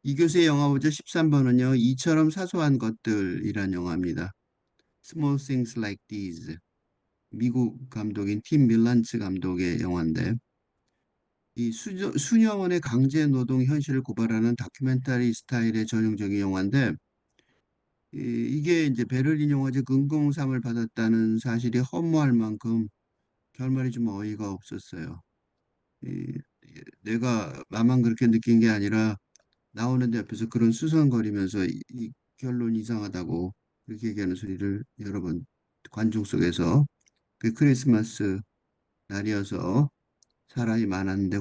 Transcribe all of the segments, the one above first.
이 교수의 영화 보죠. 13번은요. 이처럼 사소한 것들이란 영화입니다. Small Things Like These. 미국 감독인 팀 밀란츠 감독의 영화인데 이 수녀원의 강제 노동 현실을 고발하는 다큐멘터리 스타일의 전형적인 영화인데 이게 이제 베를린 영화제 금공상을 받았다는 사실이 허무할 만큼 결말이 좀 어이가 없었어요. 이, 내가 나만 그렇게 느낀 게 아니라 나오는데 옆에서 그런 수선거리면서 이 결론 이상하다고 그렇게 얘기하는 소리를 여러 번 관중 속에서 그 크리스마스 날이어서 사람이 많았는데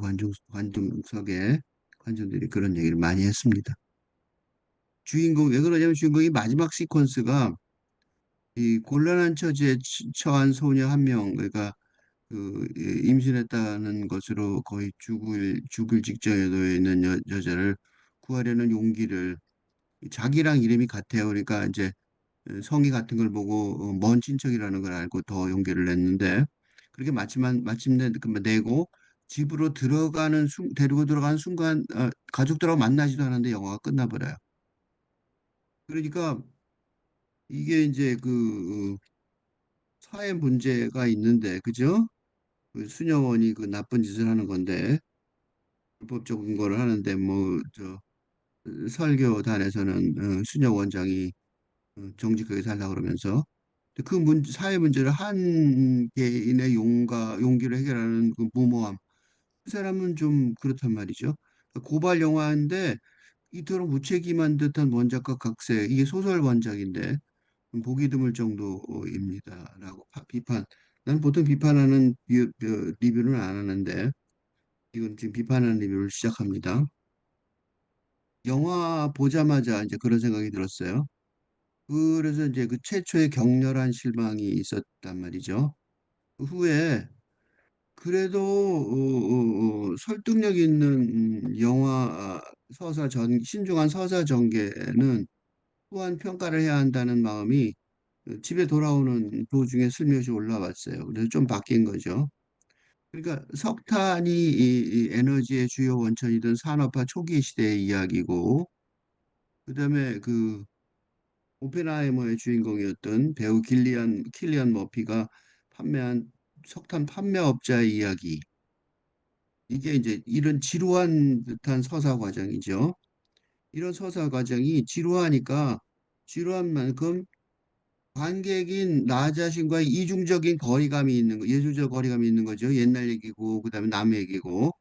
관중석에 관중들이 그런 얘기를 많이 했습니다. 주인공 왜 그러냐면 주인공이 마지막 시퀀스가 이 곤란한 처지에 처한 소녀 한 명, 그러니까 임신했다는 것으로 거의 죽을 직전에 놓여 있는 여자를 구하려는 용기를 자기랑 이름이 같아요. 그러니까 이제 성이 같은 걸 보고 먼 친척이라는 걸 알고 더 용기를 냈는데 그렇게 마침내 내고 집으로 데리고 들어가는 순간 가족들하고 만나지도 않았는데 영화가 끝나버려요. 그러니까 이게 이제 사회 문제가 있는데 그죠? 그 수녀원이 그 나쁜 짓을 하는 건데 불법적인 거를 하는데 뭐 저 설교단에서는 수녀 원장이 정직하게 살라 그러면서 그 사회 문제를 한 개인의 용기를 해결하는 그 무모함 그 사람은 좀 그렇단 말이죠. 고발 영화인데 이토록 무책임한 듯한 원작과 각색 이게 소설 원작인데 보기 드물 정도입니다라고 비판. 나는 보통 비판하는 리뷰는 안 하는데 이건 지금 비판하는 리뷰를 시작합니다. 영화 보자마자 이제 그런 생각이 들었어요. 그래서 이제 그 최초의 격렬한 실망이 있었단 말이죠. 그 후에 그래도 설득력 있는 영화 신중한 서사 전개는 또한 평가를 해야 한다는 마음이 집에 돌아오는 도중에 슬며시 올라왔어요. 그래서 좀 바뀐 거죠. 그러니까 석탄이 이 에너지의 주요 원천이던 산업화 초기 시대의 이야기고, 그다음에 그 오펜하이머의 주인공이었던 배우 킬리안 머피가 판매한 석탄 판매업자의 이야기. 이게 이제 이런 지루한 듯한 서사 과정이죠. 이런 서사 과정이 지루한 만큼 관객인 나 자신과의 예술적 거리감이 있는 거죠. 옛날 얘기고, 그다음에 남 얘기고.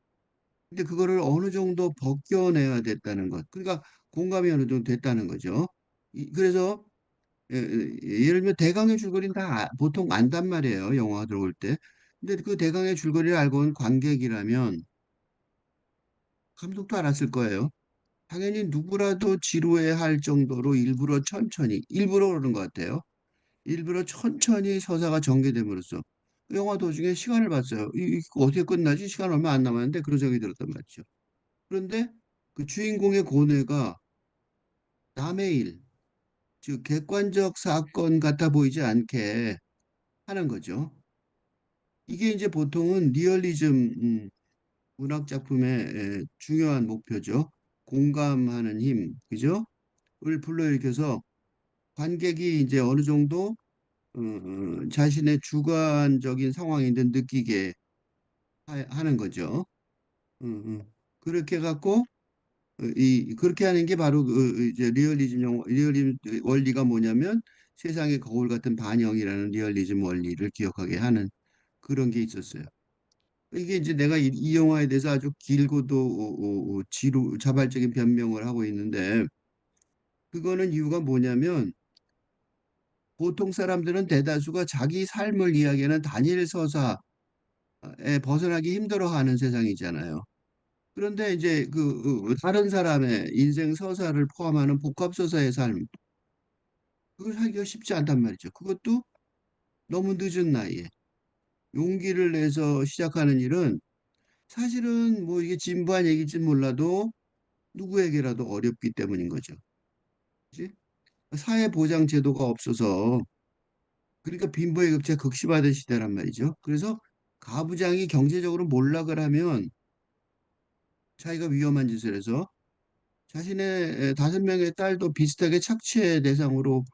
근데 그거를 어느 정도 벗겨내야 됐다는 것. 그러니까 공감이 어느 정도 됐다는 거죠. 그래서 예를 들면 대강의 줄거리는 보통 안단 말이에요. 영화가 들어올 때. 근데 그 대강의 줄거리를 알고 온 관객이라면 감독도 알았을 거예요. 당연히 누구라도 지루해할 정도로 일부러 그러는 것 같아요. 일부러 천천히 서사가 전개됨으로써 영화 도중에 시간을 봤어요. 이거 어떻게 끝나지? 시간 얼마 안 남았는데 그런 생각이 들었단 말이죠. 그런데 그 주인공의 고뇌가 남의 일, 즉 객관적 사건 같아 보이지 않게 하는 거죠. 이게 이제 보통은 리얼리즘 문학 작품의 중요한 목표죠. 공감하는 힘, 그죠? 을 불러일으켜서 관객이 이제 어느 정도 자신의 주관적인 상황인데 느끼게 하는 거죠. 그렇게 갖고 그렇게 하는 게 바로 이제 리얼리즘 원리가 뭐냐면 세상의 거울 같은 반영이라는 리얼리즘 원리를 기억하게 하는 그런 게 있었어요. 이게 이제 내가 이 영화에 대해서 아주 길고도 자발적인 변명을 하고 있는데 그거는 이유가 뭐냐면 보통 사람들은 대다수가 자기 삶을 이야기하는 단일 서사에 벗어나기 힘들어하는 세상이잖아요. 그런데 이제 다른 사람의 인생 서사를 포함하는 복합 서사의 삶, 그걸 하기가 쉽지 않단 말이죠. 그것도 너무 늦은 나이에 용기를 내서 시작하는 일은 사실은 뭐 이게 진부한 얘기일지 몰라도 누구에게라도 어렵기 때문인 거죠. 그치? 사회 보장 제도가 없어서 그러니까 빈부의 격차가 극심하던 시대란 말이죠. 그래서 가부장이 경제적으로 몰락을 하면 자기가 위험한 짓을 해서 자신의 5명의 딸도 비슷하게 착취의 대상으로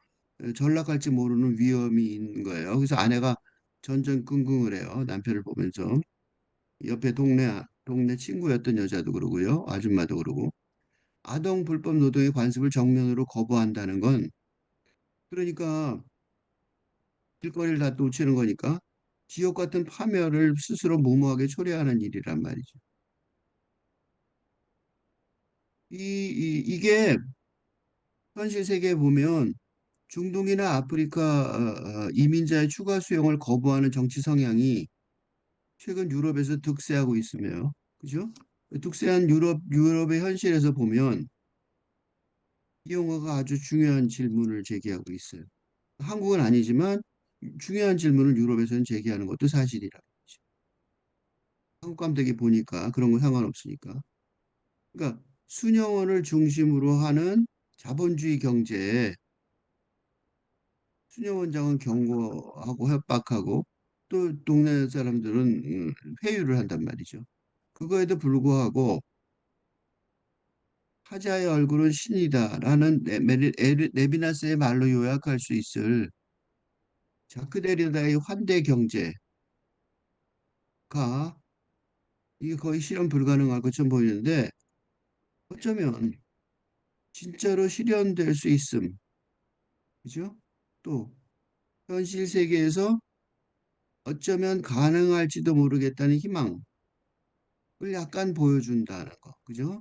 전락할지 모르는 위험이 있는 거예요. 그래서 아내가 전전긍긍을 해요. 남편을 보면서. 옆에 동네 친구였던 여자도 그러고요. 아줌마도 그러고. 아동 불법 노동의 관습을 정면으로 거부한다는 건 그러니까 길거리를 다 놓치는 거니까 지옥 같은 파멸을 스스로 무모하게 초래하는 일이란 말이죠. 이게 현실 세계에 보면 중동이나 아프리카 이민자의 추가 수용을 거부하는 정치 성향이 최근 유럽에서 득세하고 있으며, 그죠? 득세한 유럽의 현실에서 보면 이 영화가 아주 중요한 질문을 제기하고 있어요. 한국은 아니지만 중요한 질문을 유럽에서는 제기하는 것도 사실이라. 한국 감독이 보니까 그런 거 상관없으니까. 그러니까 순영원을 중심으로 하는 자본주의 경제에 순영 원장은 경고하고 협박하고 또 동네 사람들은 회유를 한단 말이죠. 그거에도 불구하고 타자의 얼굴은 신이다라는 레비나스의 말로 요약할 수 있을 자크 데리다의 환대 경제가 이게 거의 실현 불가능할 것처럼 보이는데 어쩌면 진짜로 실현될 수 있음, 그죠? 또 현실 세계에서 어쩌면 가능할지도 모르겠다는 희망을 약간 보여준다는 거, 그죠?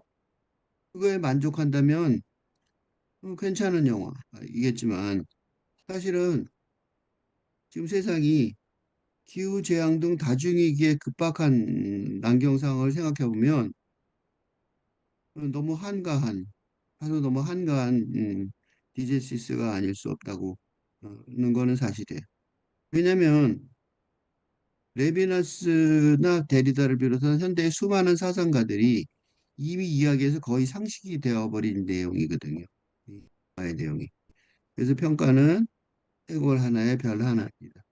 그거에 만족한다면 괜찮은 영화이겠지만 사실은 지금 세상이 기후재앙 등 다중위기에 급박한 난경 상황을 생각해 보면 너무 한가한, 다소 너무 한가한 디제시스가 아닐 수 없다고 는 거는 사실이에요. 왜냐하면 레비나스나 데리다를 비롯한 현대의 수많은 사상가들이 이미 이야기에서 거의 상식이 되어버린 내용이거든요. 이 영화의 내용이. 그래서 평가는 해골 하나에 별 하나입니다.